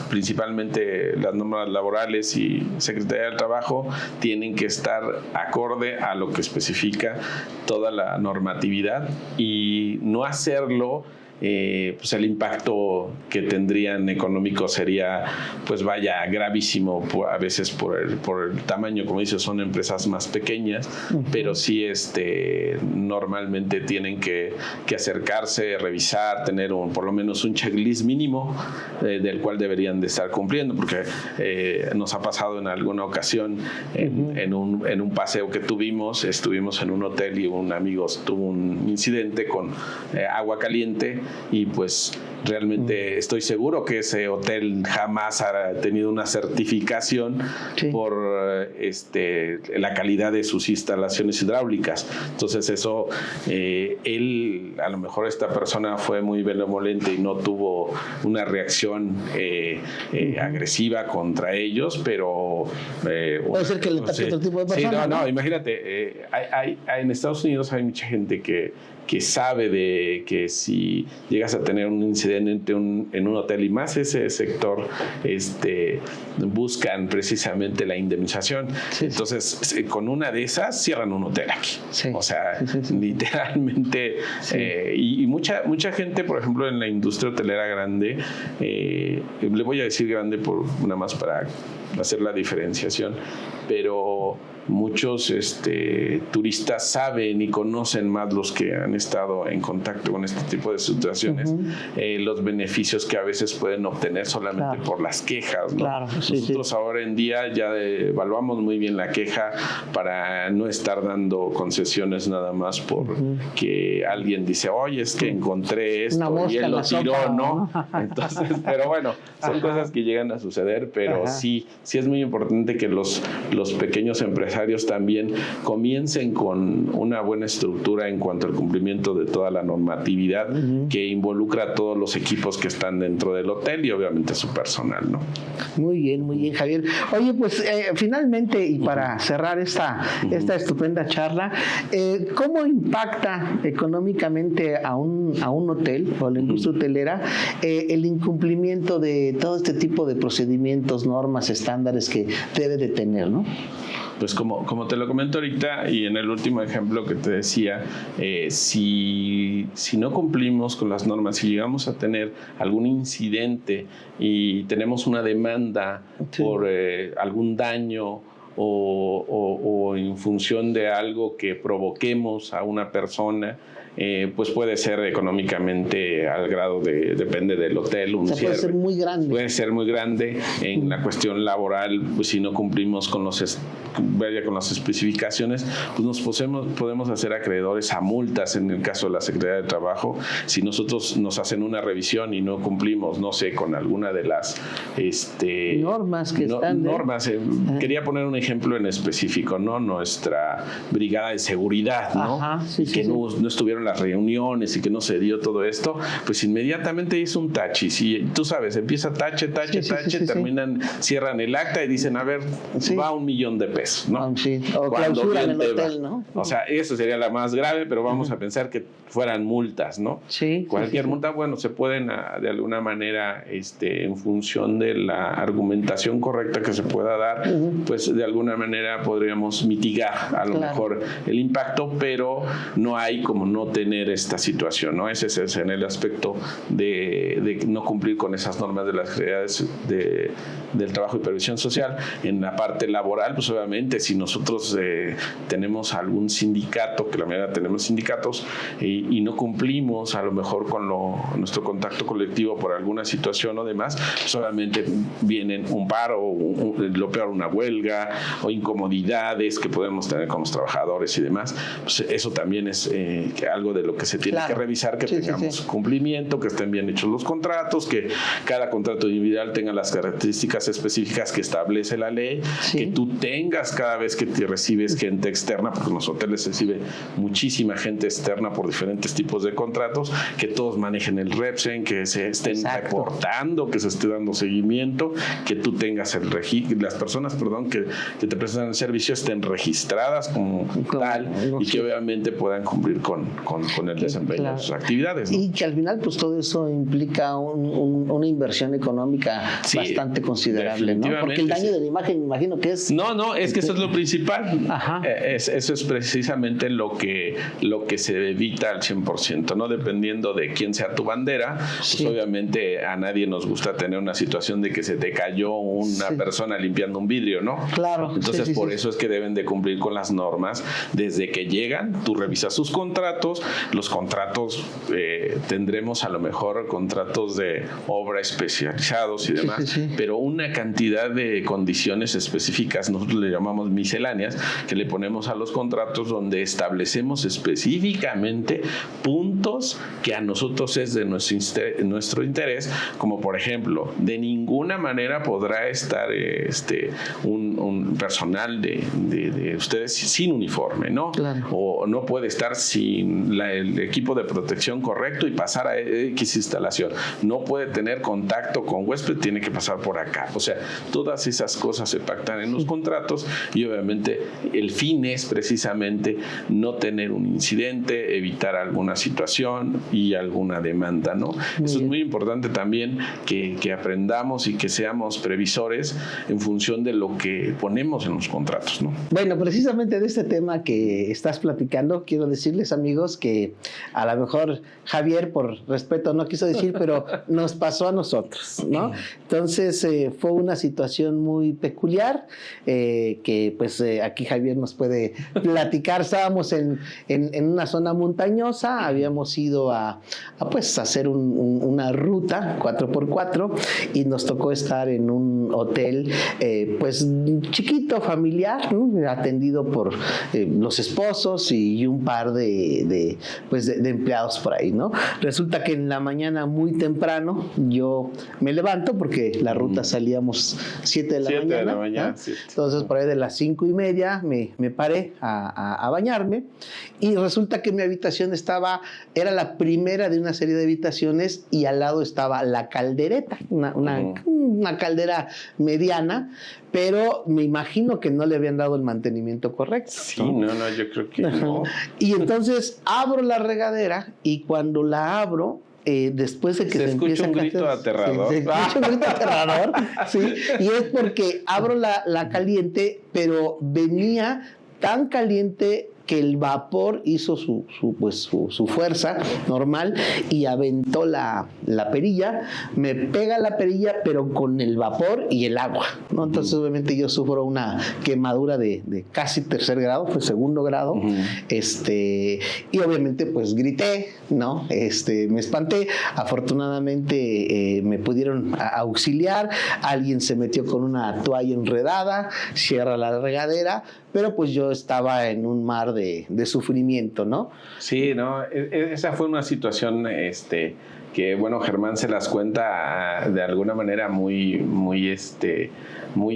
principalmente las normas laborales y Secretaría del Trabajo tienen que estar acorde a lo que especifica toda la normatividad, y no hacerlo, pues el impacto que tendrían económico sería, pues gravísimo, a veces por el tamaño, como dices, son empresas más pequeñas, pero sí normalmente tienen que acercarse, revisar, tener por lo menos un checklist mínimo del cual deberían de estar cumpliendo, porque nos ha pasado en alguna ocasión en un paseo que estuvimos en un hotel y un amigo tuvo un incidente con agua caliente, y pues realmente estoy seguro que ese hotel jamás ha tenido una certificación por la calidad de sus instalaciones hidráulicas. Entonces eso, a lo mejor esta persona fue muy benevolente y no tuvo una reacción agresiva contra ellos, pero... puede ser que le tape otro tipo de persona. Sí, no, imagínate, en Estados Unidos hay mucha gente que sabe de que si llegas a tener un incidente en un hotel, y más ese sector, buscan precisamente la indemnización. Entonces, con una de esas cierran un hotel aquí. O sea, literalmente. Y mucha gente, por ejemplo, en la industria hotelera grande, le voy a decir grande nada más para hacer la diferenciación, pero muchos turistas saben y conocen más, los que han estado en contacto con este tipo de situaciones, los beneficios que a veces pueden obtener solamente por las quejas, ¿no? Nosotros ahora en día ya evaluamos muy bien la queja para no estar dando concesiones nada más porque alguien dice, oye, es que encontré esto y él lo tiró, ¿no? Entonces, pero bueno, son cosas que llegan a suceder, pero sí es muy importante que los pequeños empresarios también comiencen con una buena estructura en cuanto al cumplimiento de toda la normatividad que involucra a todos los equipos que están dentro del hotel y obviamente su personal, ¿no? Muy bien, Javier. Oye, pues finalmente, y para cerrar esta estupenda charla, ¿cómo impacta económicamente a un hotel o a la industria hotelera el incumplimiento de todo este tipo de procedimientos, normas, estándares que debe de tener, ¿no? Pues como te lo comento ahorita y en el último ejemplo que te decía, si no cumplimos con las normas, si llegamos a tener algún incidente y tenemos una demanda por algún daño o en función de algo que provoquemos a una persona, pues puede ser económicamente al grado depende del hotel, puede ser muy grande. Puede ser muy grande en la cuestión laboral, pues si no cumplimos con las especificaciones, pues nos podemos hacer acreedores a multas en el caso de la Secretaría de Trabajo. Si nosotros nos hacen una revisión y no cumplimos, no sé, con alguna de las normas que están. Quería poner un ejemplo en específico, ¿no? Nuestra brigada de seguridad, ¿no? Que no estuvieron las reuniones y que no se dio todo esto, pues inmediatamente hizo un tache. Y tú sabes, empieza tache, terminan, cierran el acta y dicen, a ver, va $1,000,000 de pesos, ¿no? O clausuran el hotel, ¿no? O sea, eso sería la más grave, pero vamos a pensar que fueran multas, ¿no? Cualquier multa, bueno, se pueden de alguna manera, en función de la argumentación correcta que se pueda dar, pues de alguna manera podríamos mitigar a lo mejor el impacto, pero no hay como no tener esta situación, ¿no? Ese es en el aspecto de no cumplir con esas normas de las actividades del trabajo y previsión social. En la parte laboral, pues obviamente si nosotros tenemos algún sindicato, que la mayoría tenemos sindicatos, y no cumplimos a lo mejor con nuestro contacto colectivo por alguna situación o demás, pues obviamente vienen un paro, lo peor una huelga o incomodidades que podemos tener con los trabajadores y demás. Pues eso también es algo de lo que se tiene que revisar, que tengamos cumplimiento, que estén bien hechos los contratos, que cada contrato individual tenga las características específicas que establece la ley, que tú tengas cada vez que te recibes gente externa, porque en los hoteles se recibe muchísima gente externa por diferentes tipos de contratos, que todos manejen el REPSEN, que se estén reportando, que se esté dando seguimiento, que tú tengas las personas que te prestan el servicio estén registradas como tal y que obviamente puedan cumplir con el desempeño de sus actividades, ¿no? Y que al final pues todo eso implica una inversión económica bastante considerable, ¿no? Porque el daño de la imagen, me imagino que es... No, es que eso es lo principal. Eso es precisamente lo que se evita al 100%, ¿no? Dependiendo de quién sea tu bandera, pues obviamente a nadie nos gusta tener una situación de que se te cayó una persona limpiando un vidrio, ¿no? Entonces por eso es que deben de cumplir con las normas desde que llegan. Tú revisas sus contratos, los contratos tendremos a lo mejor contratos de obra especializados y demás, pero una cantidad de condiciones específicas, nosotros le llamamos misceláneas, que le ponemos a los contratos, donde establecemos específicamente puntos que a nosotros es de nuestro interés, como por ejemplo, de ninguna manera podrá estar un personal de ustedes sin uniforme, ¿no? Claro. O no puede estar sin el equipo de protección correcto y pasar a X instalación. No puede tener contacto con huésped, tiene que pasar por acá. O sea, todas esas cosas se pactan en los contratos y obviamente el fin es precisamente no tener un incidente, evitar alguna situación y alguna demanda, ¿no? Eso es muy importante también que aprendamos y que seamos previsores en función de lo que ponemos en los contratos, ¿no? Bueno, precisamente de este tema que estás platicando, quiero decirles, amigos, que a lo mejor Javier, por respeto, no quiso decir, pero nos pasó a nosotros, ¿no? Entonces, fue una situación muy peculiar que, pues, aquí Javier nos puede platicar. Estábamos en una zona montañosa, habíamos ido a hacer una ruta 4x4 y nos tocó estar en un hotel, pues, chiquito, familiar, ¿no? Atendido por los esposos y un par de empleados por ahí, ¿no? Resulta que en la mañana muy temprano yo me levanto porque la ruta salíamos 7 de la mañana, ¿no? Entonces por ahí de las 5:30 me paré a bañarme y resulta que mi habitación era la primera de una serie de habitaciones y al lado estaba la caldereta, una caldera mediana, pero me imagino que no le habían dado el mantenimiento correcto. Sí, no, yo creo que no. Y entonces abro la regadera y cuando la abro, después de que se escucha un grito aterrador. Se escucha un grito aterrador, sí, y es porque abro la caliente, pero venía tan caliente que el vapor hizo su fuerza normal y aventó la perilla, me pega la perilla pero con el vapor y el agua, ¿no? Entonces obviamente yo sufro una quemadura de casi 3er grado, fue 2º grado, y obviamente pues grité, ¿no? Me espanté, afortunadamente me pudieron auxiliar, alguien se metió con una toalla enredada, cierra la regadera, pero pues yo estaba en un mar de sufrimiento, ¿no? Sí, no, esa fue una situación que, bueno, Germán se las cuenta de alguna manera muy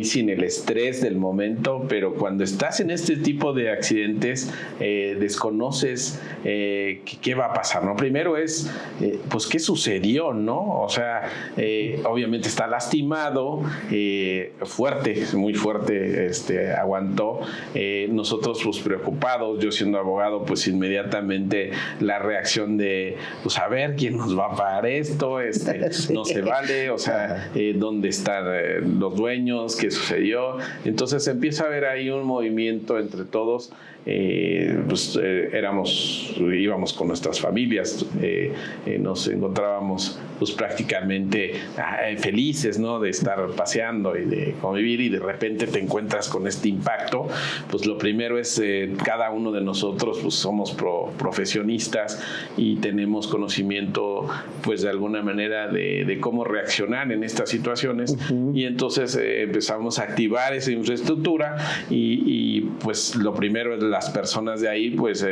sin el estrés del momento, pero cuando estás en este tipo de accidentes desconoces qué va a pasar, ¿no? Primero es, pues, ¿qué sucedió, no? O sea, obviamente está lastimado, muy fuerte, aguantó. Nosotros, pues, preocupados, yo siendo abogado, pues, inmediatamente la reacción de, pues, a ver, ¿quién nos va a pagar esto? Sí. No se vale, o sea, ¿dónde están los dueños? ¿Qué sucedió? Entonces empieza a haber ahí un movimiento entre todos. Íbamos con nuestras familias, nos encontrábamos pues prácticamente felices, ¿no? De estar paseando y de convivir, y de repente te encuentras con este impacto. Pues lo primero es cada uno de nosotros pues somos profesionistas y tenemos conocimiento pues de alguna manera de cómo reaccionar en estas situaciones. Y entonces empezamos a activar esa infraestructura y pues lo primero es las personas de ahí pues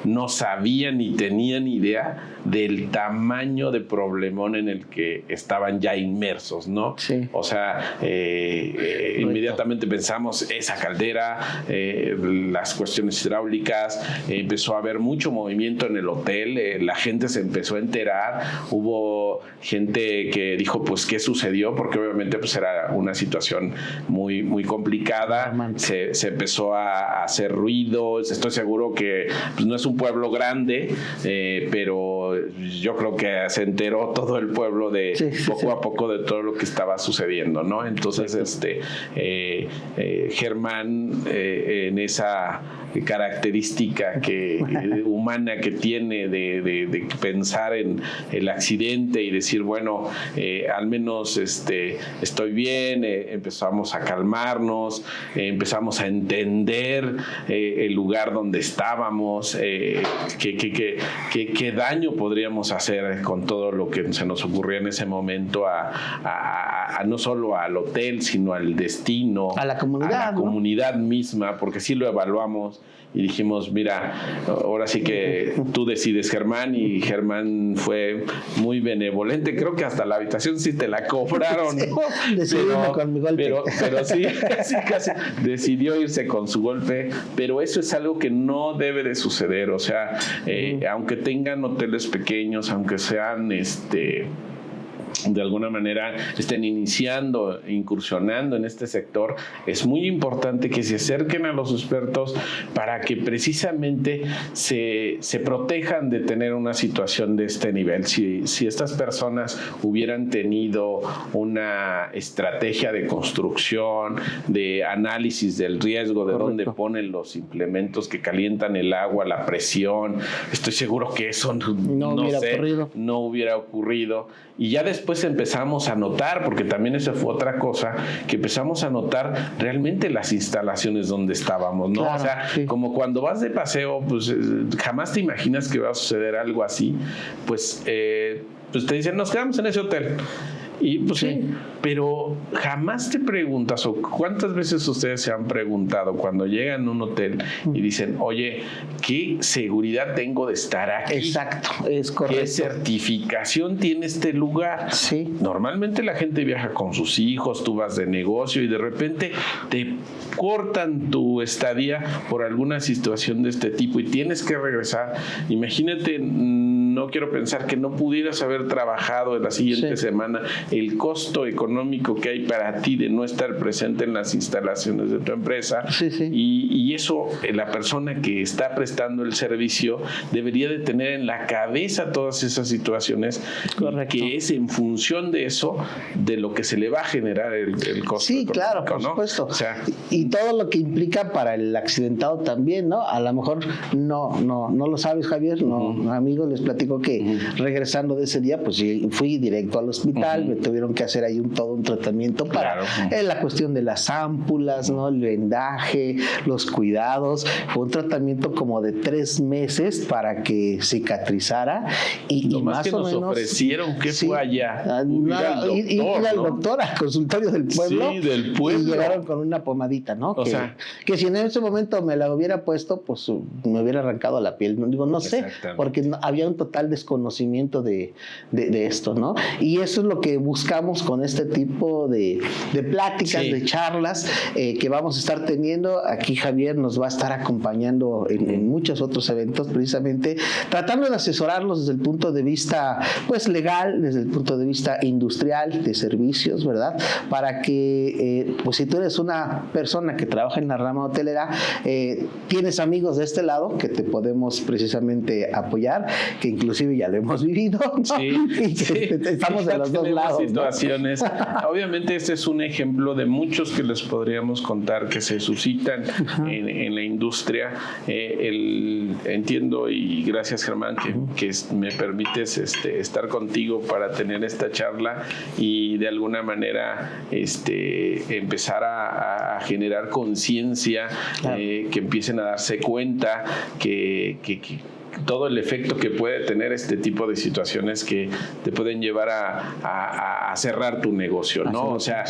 no sabían ni tenían idea del tamaño de problemón en el que estaban ya inmersos, ¿no? Sí. O sea, inmediatamente pensamos esa caldera, las cuestiones hidráulicas, empezó a haber mucho movimiento en el hotel, la gente se empezó a enterar, hubo gente que dijo pues qué sucedió, porque obviamente pues era una situación muy, muy complicada, se empezó a hacer ruido. Estoy seguro que pues, no es un pueblo grande, pero yo creo que se enteró todo el pueblo poco a poco de todo lo que estaba sucediendo, ¿no? Entonces, Germán, en esa característica humana que tiene de pensar en el accidente y decir, bueno, al menos estoy bien, empezamos a calmarnos, empezamos a entender el lugar donde estábamos, qué daño podríamos hacer con todo lo que se nos ocurría en ese momento no solo al hotel, sino al destino, a la comunidad, a la comunidad misma, porque sí lo evaluamos y dijimos, mira, ahora sí que tú decides, Germán, y Germán fue muy benevolente. Creo que hasta la habitación sí te la cobraron, ¿no? Pero sí, casi decidió irse con su golpe, pero eso es algo que no debe de suceder. O sea, aunque tengan hoteles pequeños, aunque sean de alguna manera estén iniciando, incursionando en este sector, es muy importante que se acerquen a los expertos para que precisamente se protejan de tener una situación de este nivel. Si estas personas hubieran tenido una estrategia de construcción, de análisis del riesgo, de dónde ponen los implementos que calientan el agua, la presión, estoy seguro que eso no hubiera ocurrido. Y ya después empezamos a notar, porque también esa fue otra cosa, que empezamos a notar realmente las instalaciones donde estábamos, ¿no? Claro, o sea, como cuando vas de paseo, pues jamás te imaginas que va a suceder algo así, pues te dicen, nos quedamos en ese hotel. Y pues sí, pero jamás te preguntas, o cuántas veces ustedes se han preguntado cuando llegan a un hotel y dicen, oye, ¿qué seguridad tengo de estar aquí? Exacto, es correcto. ¿Qué certificación tiene este lugar? Sí. Normalmente la gente viaja con sus hijos, tú vas de negocio y de repente te cortan tu estadía por alguna situación de este tipo y tienes que regresar. Imagínate, no quiero pensar que no pudieras haber trabajado en la siguiente semana, el costo económico que hay para ti de no estar presente en las instalaciones de tu empresa. Y eso la persona que está prestando el servicio debería de tener en la cabeza todas esas situaciones. Correcto. Que es en función de eso de lo que se le va a generar el costo. Sí, claro, por supuesto. O sea, y todo lo que implica para el accidentado también, ¿no? A lo mejor no lo sabes, Javier, amigos, les platico que regresando de ese día, pues fui directo al hospital, me tuvieron que hacer ahí todo un tratamiento para la cuestión de las ámpulas, ¿no? El vendaje, los cuidados. Fue un tratamiento como de 3 meses para que cicatrizara y más que o nos menos ofrecieron que fue allá. Ir al doctor, al consultorio del pueblo. Sí, del pueblo. Y llegaron con una pomadita, ¿no? Que si en ese momento me la hubiera puesto, pues me hubiera arrancado la piel. No sé, porque había un total desconocimiento de esto, ¿no? Y eso es lo que buscamos con este tipo de pláticas, de charlas que vamos a estar teniendo. Aquí Javier nos va a estar acompañando en muchos otros eventos, precisamente tratando de asesorarlos desde el punto de vista pues legal, desde el punto de vista industrial, de servicios, ¿verdad? Para que pues si tú eres una persona que trabaja en la rama hotelera, tienes amigos de este lado que te podemos precisamente apoyar, que inclusive ya lo hemos vivido, ¿no? Y que estamos de los dos lados, situaciones. Obviamente este es un ejemplo de muchos que les podríamos contar que se suscitan en la industria. Entiendo y gracias, Germán, que me permites estar contigo para tener esta charla y de alguna manera empezar a generar conciencia, que empiecen a darse cuenta que todo el efecto que puede tener este tipo de situaciones que te pueden llevar a cerrar tu negocio, ¿no? O sea,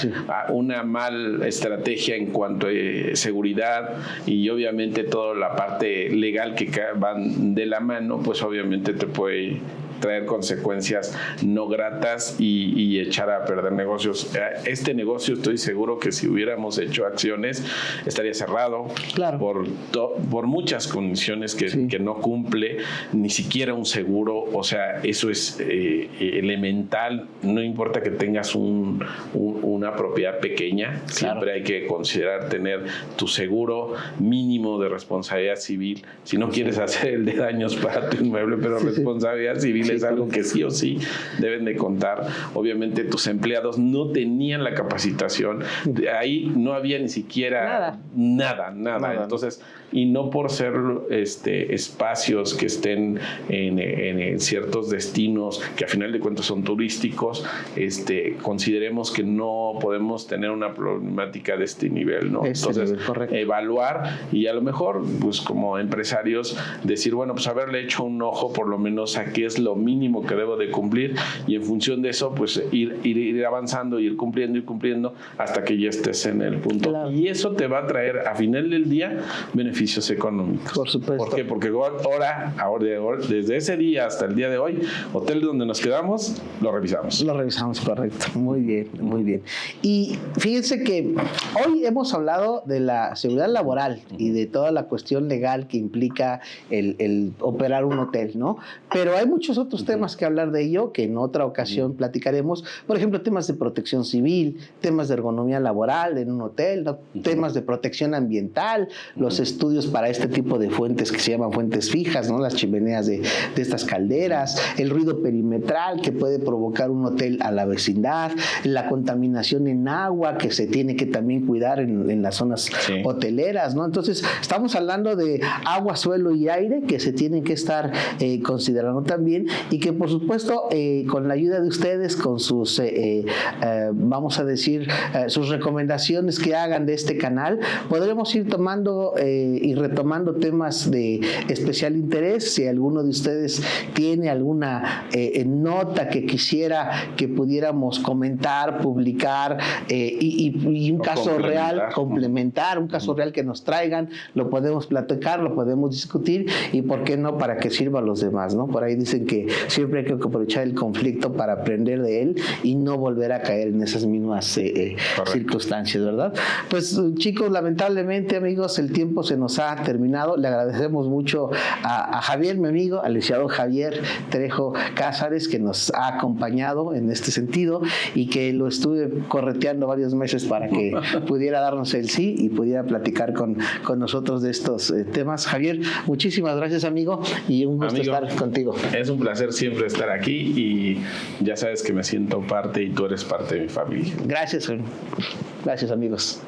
una mala estrategia en cuanto a seguridad y obviamente toda la parte legal que van de la mano, pues obviamente te puede traer consecuencias no gratas y echar a perder negocios. Este negocio estoy seguro que si hubiéramos hecho acciones estaría cerrado por muchas condiciones que no cumple, ni siquiera un seguro. O sea, eso es elemental. No importa que tengas una propiedad pequeña, siempre hay que considerar tener tu seguro mínimo de responsabilidad civil. Si no quieres hacer el de daños para tu inmueble, pero responsabilidad civil es algo que sí o sí deben de contar. Obviamente tus empleados no tenían la capacitación, ahí no había ni siquiera nada. Entonces y no por ser espacios que estén en ciertos destinos que a final de cuentas son turísticos, consideremos que no podemos tener una problemática de este nivel, ¿no? Entonces, evaluar y a lo mejor, pues como empresarios, decir, bueno, pues haberle hecho un ojo por lo menos a qué es lo mínimo que debo de cumplir, y en función de eso, pues ir avanzando, ir cumpliendo hasta que ya estés en el punto. Claro. Y eso te va a traer a final del día beneficios económicos. Por supuesto. ¿Por qué? Porque ahora, desde ese día hasta el día de hoy, hotel donde nos quedamos, lo revisamos. Lo revisamos, correcto. Muy bien, muy bien. Y fíjense que hoy hemos hablado de la seguridad laboral y de toda la cuestión legal que implica el operar un hotel, ¿no? Pero hay muchos otros temas que hablar de ello, que en otra ocasión platicaremos. Por ejemplo, temas de protección civil, temas de ergonomía laboral en un hotel, ¿no? Temas de protección ambiental, los estudios para este tipo de fuentes que se llaman fuentes fijas, ¿no? Las chimeneas de estas calderas, el ruido perimetral que puede provocar un hotel a la vecindad, la contaminación en agua que se tiene que también cuidar en las zonas hoteleras, ¿no? Entonces, estamos hablando de agua, suelo y aire que se tienen que estar considerando también, y que por supuesto con la ayuda de ustedes, con sus vamos a decir sus recomendaciones que hagan de este canal, podremos ir tomando y retomando temas de especial interés. Si alguno de ustedes tiene alguna nota que quisiera que pudiéramos comentar, publicar, y un caso real, complementar, un caso real que nos traigan, lo podemos platicar, lo podemos discutir, y por qué no, para que sirva a los demás, ¿no? Por ahí dicen que siempre hay que aprovechar el conflicto para aprender de él y no volver a caer en esas mismas circunstancias, ¿verdad? Pues chicos, lamentablemente, amigos, el tiempo se nos ha terminado. Le agradecemos mucho a Javier, mi amigo, al licenciado Javier Trejo Cázares, que nos ha acompañado en este sentido y que lo estuve correteando varios meses para que pudiera darnos el sí y pudiera platicar con nosotros de estos temas. Javier, muchísimas gracias, amigo, y un gusto estar contigo. Es un placer siempre estar aquí, y ya sabes que me siento parte y tú eres parte de mi familia. Gracias amigos.